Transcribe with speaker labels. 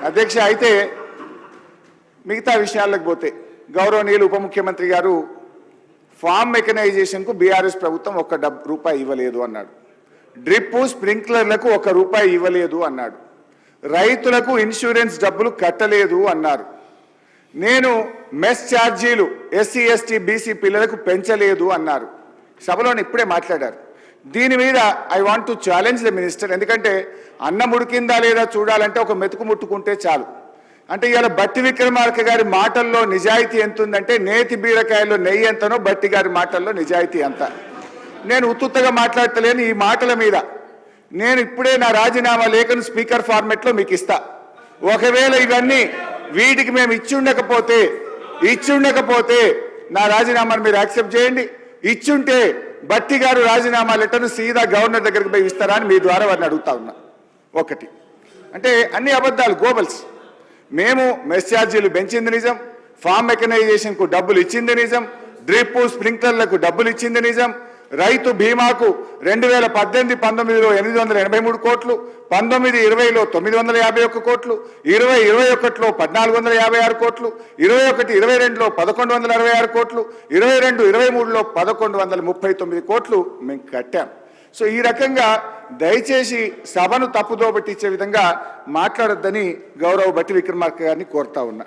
Speaker 1: అధ్యక్ష అయితే మిగతా విషయాలకు పోతే గౌరవనీయులు ఉప ముఖ్యమంత్రి గారు ఫామ్ మెకనైజేషన్కు బీఆర్ఎస్ ప్రభుత్వం ₹1 ఇవ్వలేదు అన్నాడు. డ్రిప్ స్ప్రింక్లర్లకు ₹1 ఇవ్వలేదు అన్నాడు. రైతులకు ఇన్సూరెన్స్ డబ్బులు కట్టలేదు అన్నారు. నేను మెస్ ఛార్జీలు ఎస్సీ ఎస్టీ బీసీ పిల్లలకు పెంచలేదు అన్నారు. సభలోనే ఇప్పుడే మాట్లాడారు. దీని మీద I want to challenge the minister. ఎందుకంటే అన్నం ఉడికిందా లేదా చూడాలంటే ఒక మెతుకు ముట్టుకుంటే చాలు. అంటే ఇవాళ బట్టి విక్రమార్క గారి మాటల్లో నిజాయితీ ఎంత ఉందంటే నేతి బీరకాయల్లో నెయ్యి ఎంతనో బట్టి గారి మాటల్లో నిజాయితీ ఎంత. నేను ఉత్తుత్తగా మాట్లాడతలేను ఈ మాటల మీద. నేను ఇప్పుడే నా రాజీనామా లేఖను స్పీకర్ ఫార్మెట్లో మీకు ఇస్తా. ఒకవేళ ఇవన్నీ వీటికి మేము ఇచ్చుండకపోతే నా రాజీనామాను మీరు యాక్సెప్ట్ చేయండి. ఇచ్చుంటే బట్టి గారు రాజీనామా లెటర్ను సీదా గవర్నర్ దగ్గరికి పోయి ఇస్తారా అని మీ ద్వారా వారిని అడుగుతా ఉన్నా. ఒకటి అంటే అన్ని అబద్ధాలు, గోబల్స్. మేము మెస్ ఛార్జీలు పెంచింది నిజం, ఫామ్ మెకనైజేషన్కు డబ్బులు ఇచ్చింది నిజం, డ్రిప్ స్ప్రింక్లర్లకు డబ్బులు ఇచ్చింది నిజం, రైతు బీమాకు 2018-19లో 883 కోట్లు, 19-20లో 951 కోట్లు, 20-21లో 1456 కోట్లు, 21-22లో 1166 కోట్లు, 22-23లో 1139 కోట్లు మేము కట్టాం. సో ఈ రకంగా దయచేసి సభను తప్పుదోవ పట్టించే విధంగా మాట్లాడొద్దని గౌరవ బట్టి విక్రమార్క గారిని కోరుతా ఉన్నా.